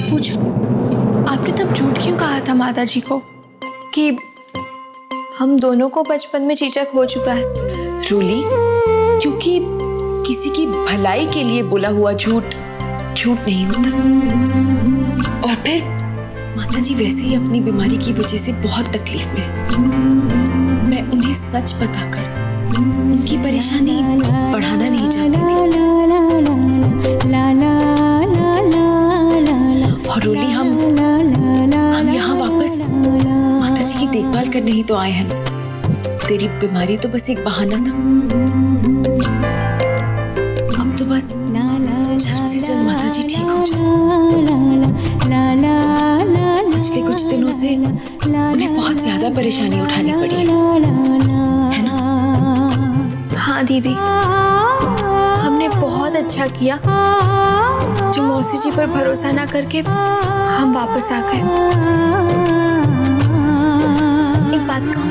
पूछो, आपने तब झूठ क्यों कहा था माता जी को कि हम दोनों को बचपन में चेचक हो चुका है? रूली, क्योंकि किसी की भलाई के लिए बोला हुआ झूठ झूठ नहीं होता। और फिर माता जी वैसे ही अपनी बीमारी की वजह से बहुत तकलीफ में हैं। मैं उन्हें सच बताकर उनकी परेशानी बढ़ाना नहीं चाहती थी। और रूली, हम यहाँ वापस माता जी की देखभाल करने ही तो आए हैं ना। तेरी बीमारी तो बस एक बहाना था। अब तो बस जल्द से जल्द माता जी ठीक हो जाए। पिछले कुछ दिनों से उन्हें बहुत ज्यादा परेशानी उठानी पड़ी है ना? हाँ दीदी, हमने बहुत अच्छा किया जो मौसी जी पर भरोसा ना करके हम वापस आ गए। एक बात कहूँ,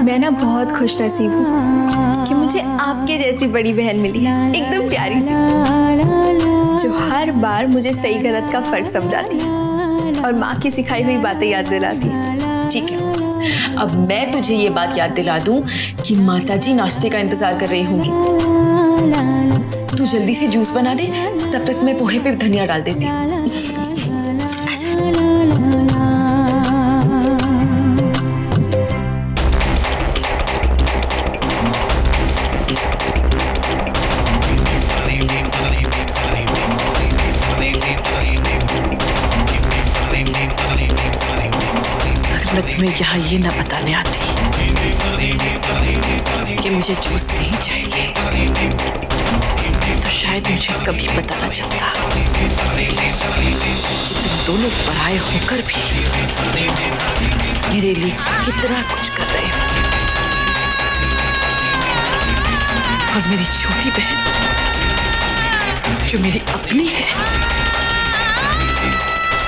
मैं ना बहुत खुश नसीब हूँ कि मुझे आपके जैसी बड़ी बहन मिली है, एकदम प्यारी सी, जो हर बार मुझे सही गलत का फर्क समझाती है और माँ की सिखाई हुई बातें याद दिलाती है। ठीक है, अब मैं तुझे ये बात याद दिला दूं कि माताजी नाश्ते का इंतजार कर रही होंगी। तू जल्दी से जूस बना दे, तब तक मैं पोहे पे धनिया डाल देती हूँ। मैं तुम्हें यहाँ ये न बताने आती कि मुझे जूस नहीं चाहिए, तो शायद मुझे कभी पता न चलता कि तुम दोनों पराए होकर भी मेरे लिए कितना कुछ कर रहे हो। और मेरी छोटी बहन जो मेरी अपनी है,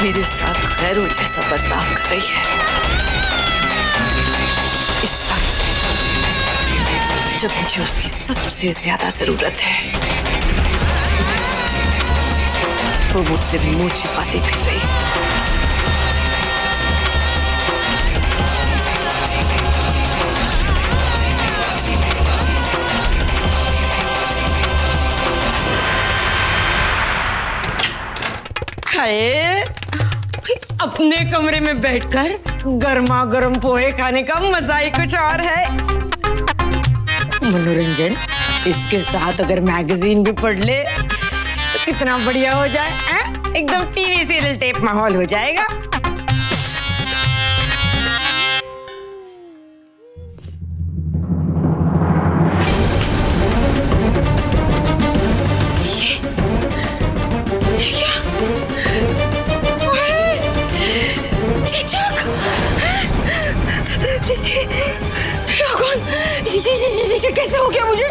मेरे साथ गैरों जैसा बर्ताव कर रही है। इस वक्त जब मुझे उसकी सबसे ज्यादा जरूरत है, वो मुझसे मुंह छिपाती फिर रही है। हाय, अपने कमरे में बैठकर गर्मा गर्म पोहे खाने का मजा ही कुछ और है। मनोरंजन, इसके साथ अगर मैगजीन भी पढ़ ले तो कितना बढ़िया हो जाए। एकदम टीवी सीरियल टाइप माहौल हो जाएगा। ये कैसे हो गया मुझे?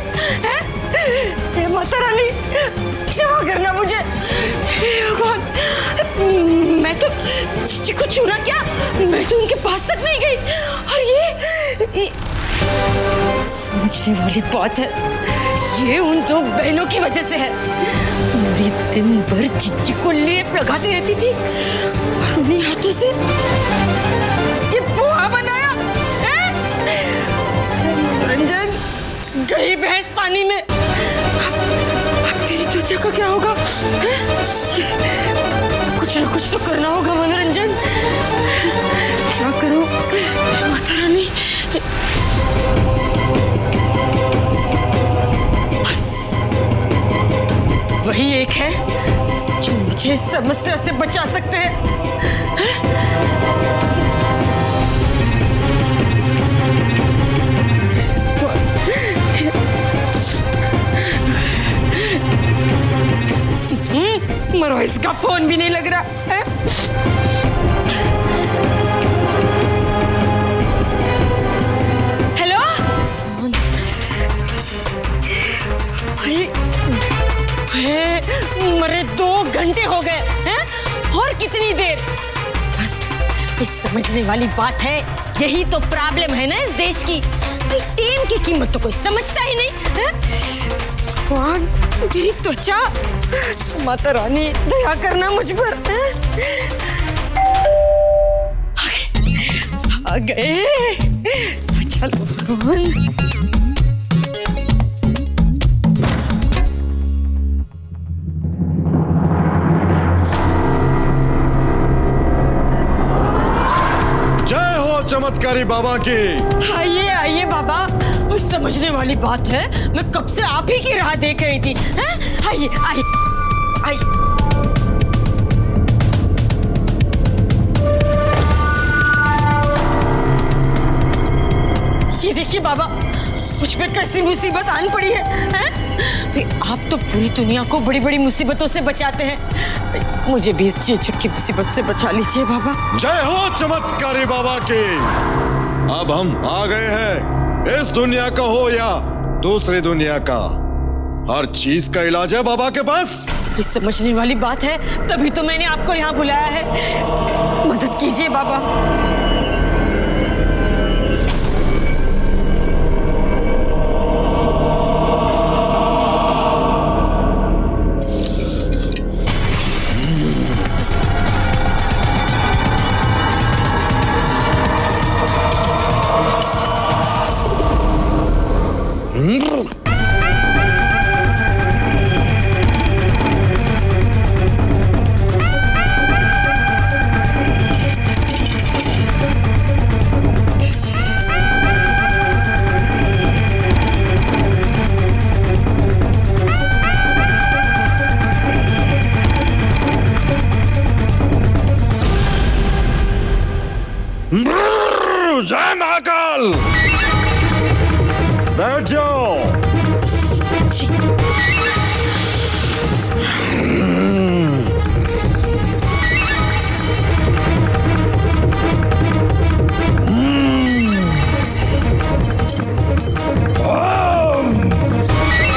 माता रानी, क्षमा करना मुझे। भगवान, मैं तो चिको चुना क्या? मैं तो उनके पास तक नहीं गई। और ये समझने वाली बात है, ये उन दो बहनों की वजह से है। मेरी दिन भर चिच्ची को लेप लगाती रहती थी और उन्हीं हाथों से ये पोहा बनाया। मनोरंजन, गई भैंस पानी में। अब तेरी त्वचा का क्या होगा? कुछ ना कुछ तो करना होगा मनोरंजन। क्या करूं माता रानी? बस वही एक है जो मुझे समस्या से बचा सकते हैं। मरो, इसका फोन भी नहीं लग रहा है। हेलो, मरे 2 घंटे हो गए हैं। और कितनी देर? बस ये समझने वाली बात है, यही तो प्रॉब्लम है ना इस देश की। टाइम की कीमत तो कोई समझता ही नहीं है। भगवान, मेरी त्वचा, माता रानी दया करना मुझ पर। आ गए, चलो भगवान। जय हो चमत्कारी बाबा की। आइए आइए बाबा, कुछ समझने वाली बात है, मैं कब से आप ही की राह देख रही थी। हैं? आइए आइए आइए। ये देखिए बाबा, मुझ पे कैसी मुसीबत आन पड़ी है, हैं? आप तो पूरी दुनिया को बड़ी बड़ी मुसीबतों से बचाते हैं, मुझे भी इस चीज की मुसीबत से बचा लीजिए बाबा। जय हो चमत्कारी बाबा की। अब हम आ गए हैं, इस दुनिया का हो या दूसरी दुनिया का, हर चीज का इलाज है बाबा के पास। ये समझने वाली बात है, तभी तो मैंने आपको यहाँ बुलाया है। मदद कीजिए बाबा। जय महाकाल। बैठ जाओ।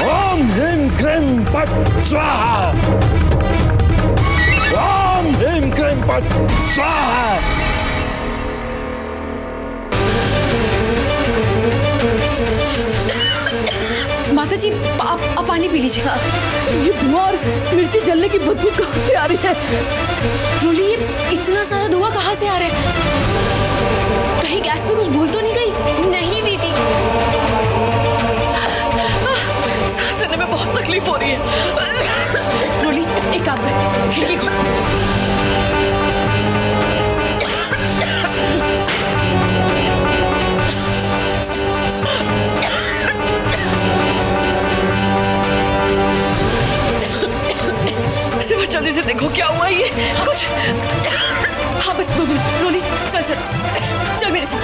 ओम ह्रीं क्लीं पट स्वाहा। ओम ह्रीं क्लीं पट स्वाहा। माता जी, आप पानी पी लीजिए। ये धुआं और मिर्ची जलने की बदबू कहाँ से आ रही है? रोली, ये इतना सारा धुआं कहाँ से आ रहा है? कहीं गैस पे कुछ भूल तो नहीं गई? नहीं दीदी, सांस लेने में बहुत तकलीफ हो रही है। रोली, एक काम कर, खिड़की खोल। जल्दी से देखो क्या हुआ ये कुछ। हाँ बस 2 मिनट। रोली, चल चल चल मेरे साथ।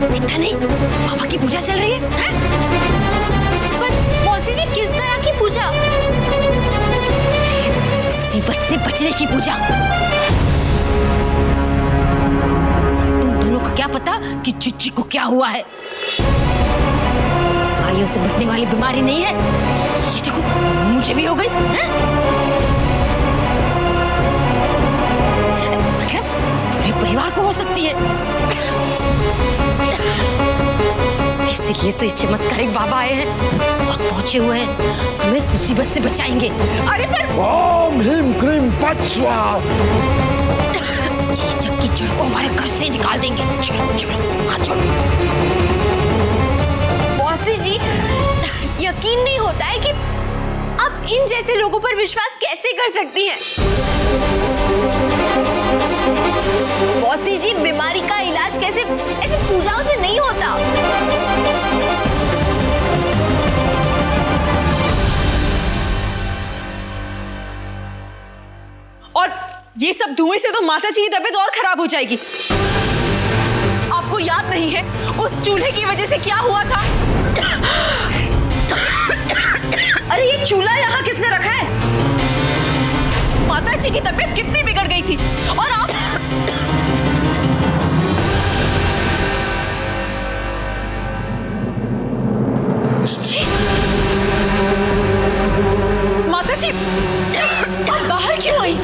दिखता नहीं, बाबा की पूजा चल रही है, हैं? पर मौसी जी, किस तरह की पूजा? मुसीबत से बचने की पूजा। तुम दोनों को क्या पता कि चुच्ची को क्या हुआ है? वायु से बढ़ने वाली बीमारी नहीं है, ये देखो मुझे भी हो गई, हैं? मतलब पूरे परिवार को हो सकती है। इसीलिए तो ये चमत्कारिक बाबा आए हैं, बहुत पहुंचे हुए हैं, हमें इस मुसीबत से बचाएंगे। अरे पर ओम ह्रीं क्लीं पट स्वाहा। ये जग की जड़ को हमारे घर से निकाल देंगे। चलो चलो, हाथ छोड़ो। मौसी जी, यकीन नहीं होता है कि आप इन जैसे लोगों पर विश्वास कैसे कर सकती हैं। मौसी जी, बीमारी का इलाज कैसे ऐसे पूजाओं से नहीं होता। और ये सब धुएं से तो माता जी की तबीयत और खराब हो जाएगी। आपको याद नहीं है उस चूल्हे की वजह से क्या हुआ था? अरे ये चूल्हा यहाँ किसने रखा है? माता जी की तबीयत कितनी बिगड़ गई थी और आप माता जी आप बाहर क्यों आई?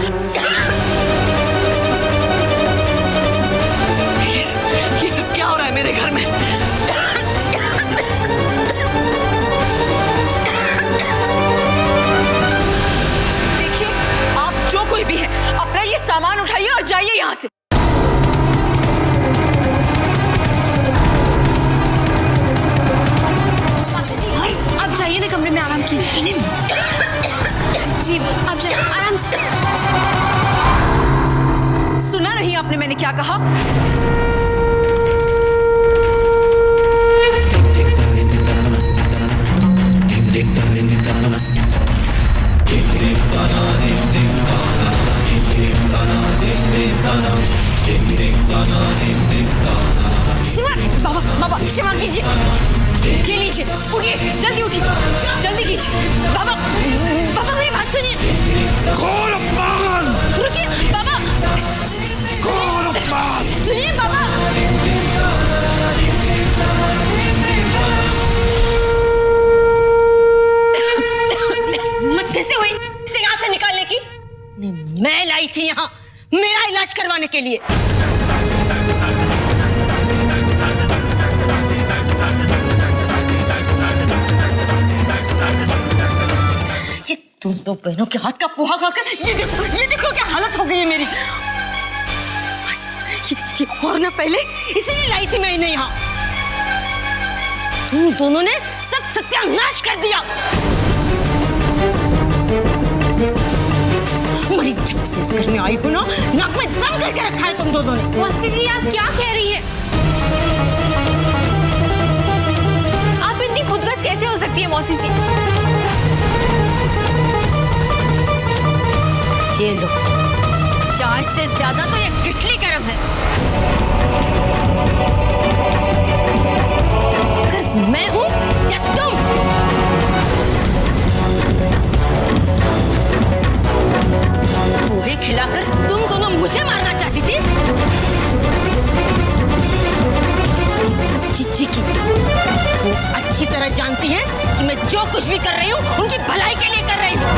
ये सब क्या हो रहा है मेरे घर में? देखिए आप जो कोई भी है अपना ये सामान उठाइए और जाइए यहाँ से। आप जाइए ना, कमरे में आराम कीजिए। जी आप जाइए आराम से। सुना नहीं आपने मैंने क्या कहा? बाबा बाबा क्षमा कीजिए। ये लीजिए, उठिए, जल्दी उठिए, जल्दी कीजिए। बाबा बाबा मेरी बात सुनिए। कौन अपमान? रुकिए बाबा, कौन अपमान? सुनिए बाबा। हिम्मत कैसे हुई इसे यहाँ से निकालने की? मैं लाई थी यहाँ मेरा इलाज करवाने के लिए। ये तुम दो बहनों के हाथ का पोहा खाकर ये देखो क्या हालत हो गई है मेरी। बस ये और ना पहले इसीलिए लाई थी मैं इन्हें यहाँ। तुम दोनों ने सब सत्यानाश कर दिया। मरी जब से इस घर में आई हो ना, नाक में दम करके रखा है तुम दोनों ने। मौसी जी आप क्या कह रही हैं? आप इतनी खुदगर्ज कैसे हो सकती है मौसी जी? ये लो, चाय से ज्यादा तो ये किटली गर्म है। कर्ज मैं हूं या तुम? पोहे खिलाकर तुम दोनों मुझे मारना चाहती थी? जीजी की वो अच्छी तरह जानती है कि मैं जो कुछ भी कर रही हूँ उनकी भलाई के लिए कर रही हूँ।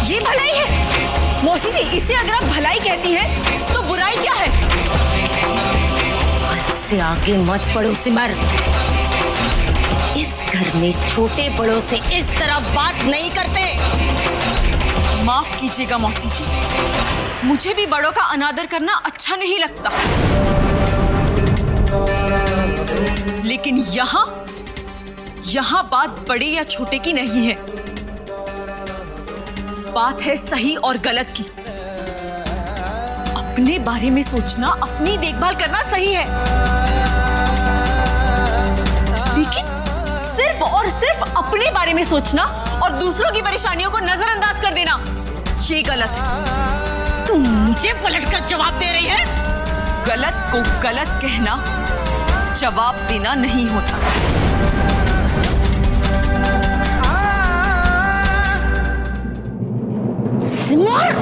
ये भलाई है? मौसी जी इसे अगर आप भलाई कहती हैं तो बुराई क्या है? हाथ से आगे मत बढ़ो सिमर। इस घर में छोटे बड़ों से इस तरह बात नहीं करते। माफ कीजिएगा मौसी जी, मुझे भी बड़ों का अनादर करना अच्छा नहीं लगता, लेकिन यहाँ बात बड़े या छोटे की नहीं है, बात है सही और गलत की। अपने बारे में सोचना, अपनी देखभाल करना सही है, लेकिन सिर्फ और सिर्फ अपने बारे में सोचना और दूसरों की परेशानियों को नजरअंदाज कर देना, ये गलत है। तुम मुझे पलटकर जवाब दे रही है? गलत को गलत कहना जवाब देना नहीं होता। सिमर!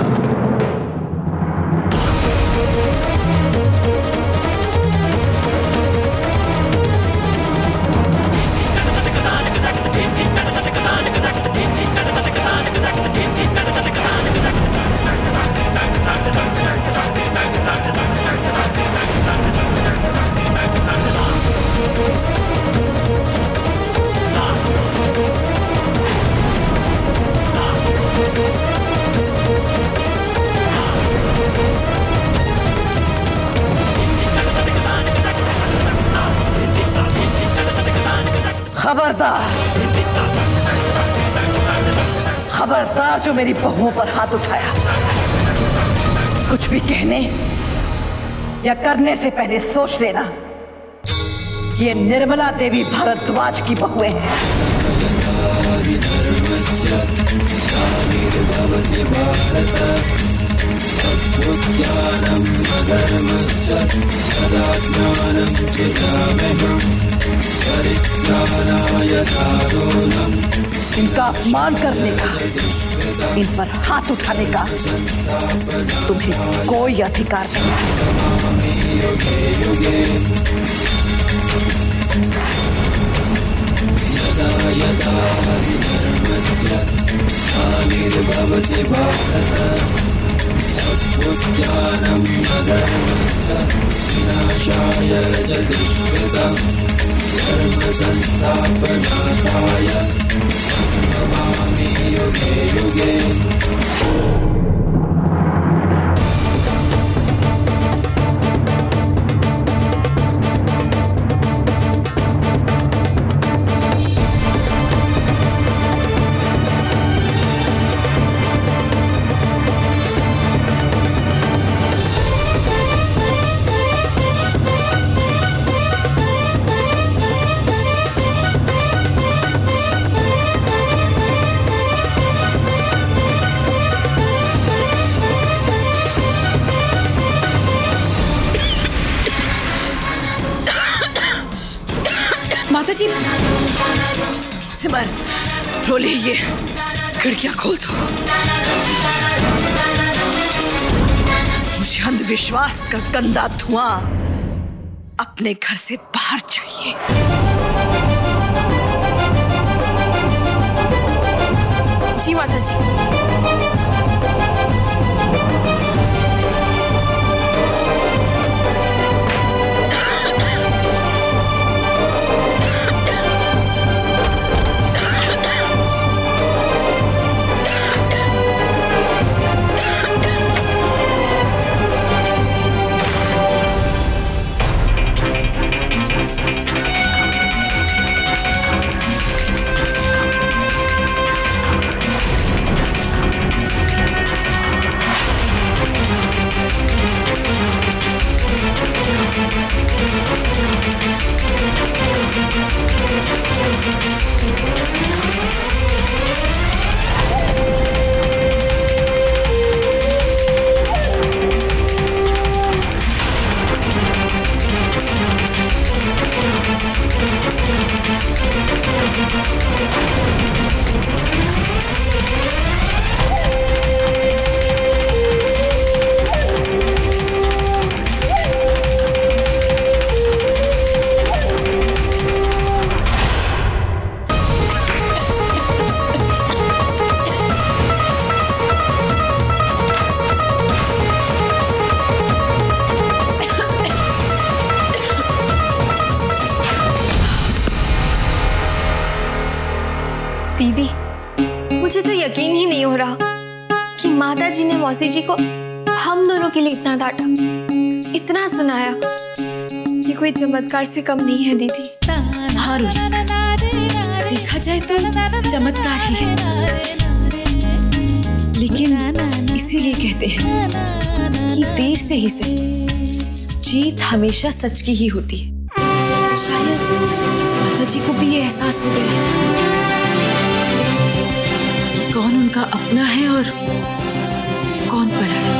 खबरदार जो मेरी बहुओं पर हाथ उठाया। कुछ भी कहने या करने से पहले सोच लेना, ये निर्मला देवी भारद्वाज की बहुएं हैं। इनका अपमान करने का, इन पर हाथ उठाने का तुम्हें कोई अधिकार नहीं है। माता जी, सिमर, रोली, ये खिड़कियां खोल दो। मुझे अंधविश्वास का गंदा धुआं अपने घर से बाहर चाहिए। जी माता जी। दीदी, मुझे तो यकीन ही नहीं हो रहा कि माता जी ने मौसी जी को हम दोनों के लिए इतना डांटा, इतना सुनाया। ये कोई चमत्कार से कम नहीं है दीदी। हाँ रोली, देखा जाए तो चमत्कार ही है, लेकिन इसीलिए कहते हैं कि देर से ही सही, जीत हमेशा सच की ही होती है। शायद माता जी को भी ये एहसास हो गया है कि कौन उनका अपना है और कौन परा है।